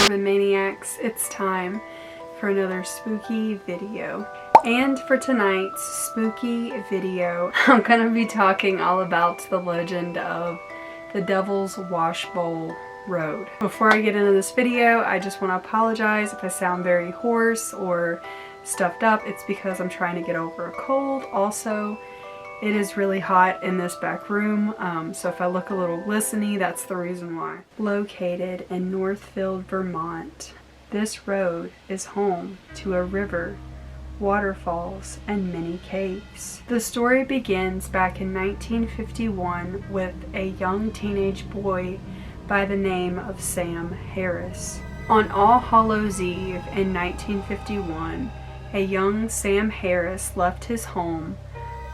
Morbid Maniacs, it's time for another spooky video. And for tonight's spooky video, I'm gonna be talking all about the legend of the Devil's Washbowl Road. Before I get into this video, I just want to apologize if I sound very hoarse or stuffed up. It's because I'm trying to get over a cold. Also, it is really hot in this back room, so if I look a little glistening, that's the reason why. Located in Northfield, Vermont, this road is home to a river, waterfalls, and many caves. The story begins back in 1951 with a young teenage boy by the name of Sam Harris. On All Hallows Eve in 1951, a young Sam Harris left his home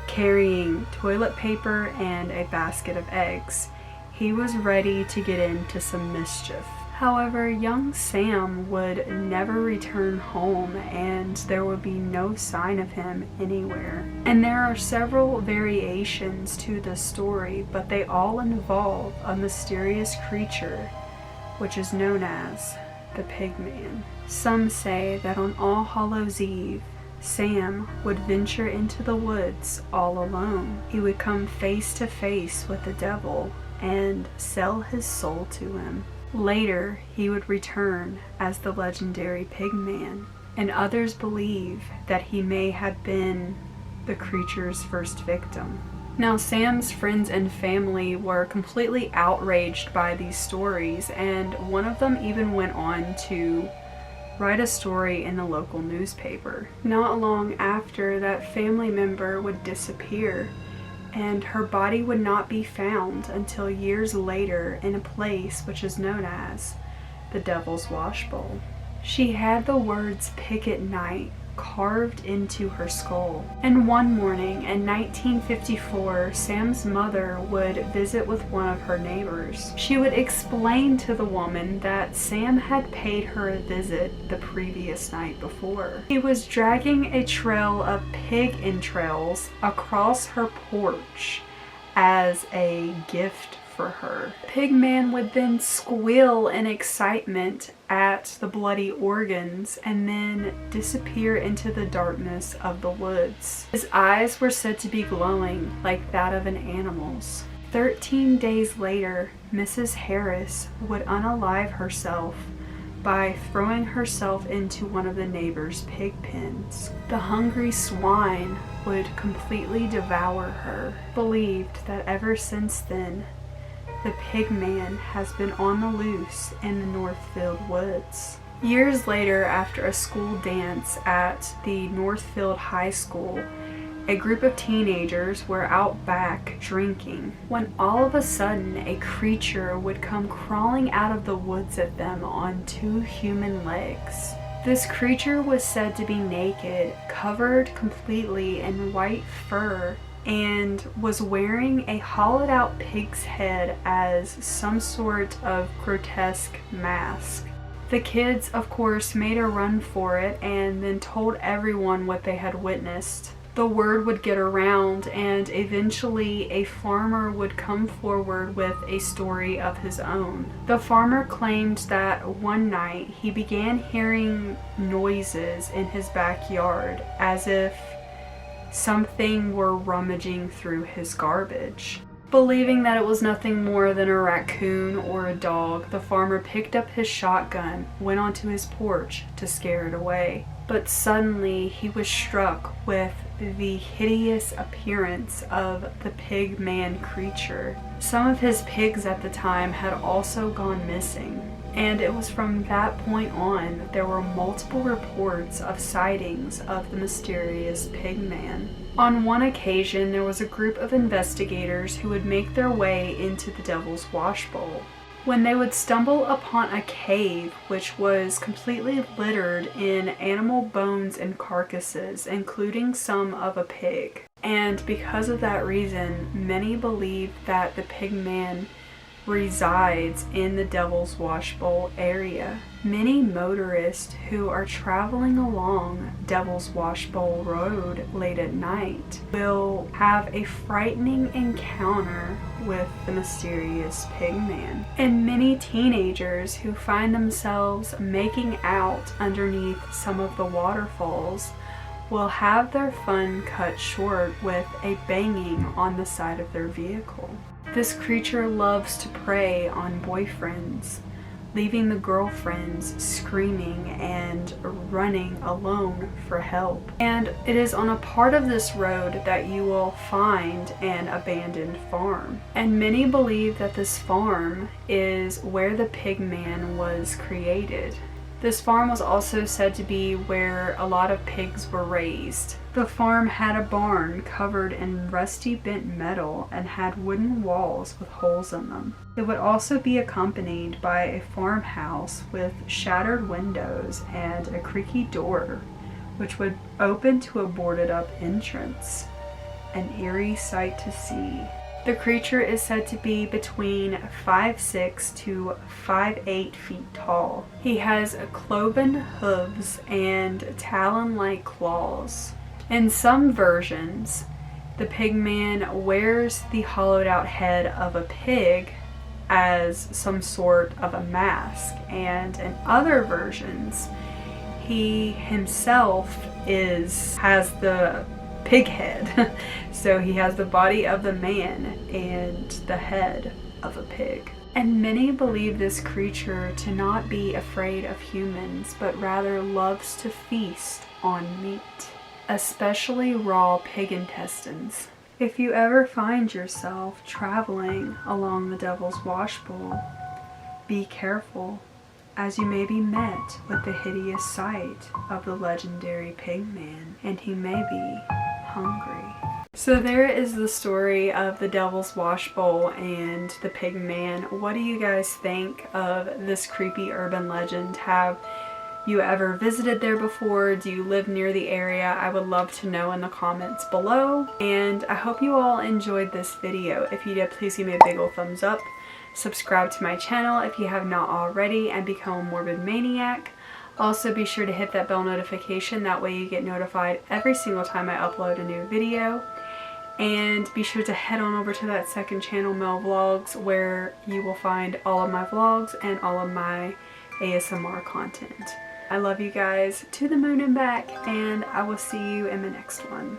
carrying toilet paper and a basket of eggs. He was ready to get into some mischief. However, young Sam would never return home and there would be no sign of him anywhere. And there are several variations to the story, but they all involve a mysterious creature which is known as the Pigman. Some say that on All Hallows Eve, Sam would venture into the woods all alone. He would come face to face with the devil and sell his soul to him. Later, he would return as the legendary Pigman, and others believe that he may have been the creature's first victim. Now, Sam's friends and family were completely outraged by these stories, and one of them even went on to write a story in the local newspaper. Not long after, that family member would disappear, and her body would not be found until years later in a place which is known as the Devil's Washbowl. She had the words "Pick at Night" carved into her skull. And one morning in 1954, Sam's mother would visit with one of her neighbors. She would explain to the woman that Sam had paid her a visit the previous night before. He was dragging a trail of pig entrails across her porch as a gift for her. Pigman would then squeal in excitement at the bloody organs and then disappear into the darkness of the woods. His eyes were said to be glowing like that of an animal's. 13 days later, Mrs. Harris would unalive herself by throwing herself into one of the neighbors' pig pens. The hungry swine would completely devour her. Believed that ever since then, the Pigman has been on the loose in the Northfield woods. Years later, after a school dance at the Northfield High School, a group of teenagers were out back drinking when all of a sudden a creature would come crawling out of the woods at them on 2 human legs. This creature was said to be naked, covered completely in white fur, and was wearing a hollowed out pig's head as some sort of grotesque mask. The kids, of course, made a run for it and then told everyone what they had witnessed. The word would get around, and eventually a farmer would come forward with a story of his own. The farmer claimed that one night he began hearing noises in his backyard as if something were rummaging through his garbage. Believing that it was nothing more than a raccoon or a dog, the farmer picked up his shotgun, went onto his porch to scare it away. But suddenly he was struck with the hideous appearance of the Pigman creature. Some of his pigs at the time had also gone missing. And it was from that point on that there were multiple reports of sightings of the mysterious Pigman. On one occasion, there was a group of investigators who would make their way into the Devil's Washbowl. When they would stumble upon a cave which was completely littered in animal bones and carcasses, including some of a pig. And because of that reason, many believed that the Pigman resides in the Devil's Washbowl area. Many motorists who are traveling along Devil's Washbowl Road late at night will have a frightening encounter with the mysterious Pigman. And many teenagers who find themselves making out underneath some of the waterfalls will have their fun cut short with a banging on the side of their vehicle. This creature loves to prey on boyfriends, leaving the girlfriends screaming and running alone for help. And it is on a part of this road that you will find an abandoned farm. And many believe that this farm is where the Pigman was created. This farm was also said to be where a lot of pigs were raised. The farm had a barn covered in rusty bent metal and had wooden walls with holes in them. It would also be accompanied by a farmhouse with shattered windows and a creaky door, which would open to a boarded up entrance. An eerie sight to see. The creature is said to be between 5'6" to 5'8" feet tall. He has cloven hooves and talon-like claws. In some versions, the Pigman wears the hollowed out head of a pig as some sort of a mask, and in other versions, he himself has the pig head. So he has the body of the man and the head of a pig. And many believe this creature to not be afraid of humans, but rather loves to feast on meat, especially raw pig intestines. If you ever find yourself traveling along the Devil's Washbowl, be careful, as you may be met with the hideous sight of the legendary Pigman, and he may be hungry. So there is the story of the Devil's Washbowl and the Pigman. What do you guys think of this creepy urban legend? Have you ever visited there before? Do you live near the area? I would love to know in the comments below. And I hope you all enjoyed this video. If you did, please give me a big ol' thumbs up. Subscribe to my channel if you have not already and become a morbid maniac. Also be sure to hit that bell notification, that way you get notified every single time I upload a new video. And be sure to head on over to that second channel, Mel Vlogs, where you will find all of my vlogs and all of my ASMR content. I love you guys to the moon and back, and I will see you in the next one.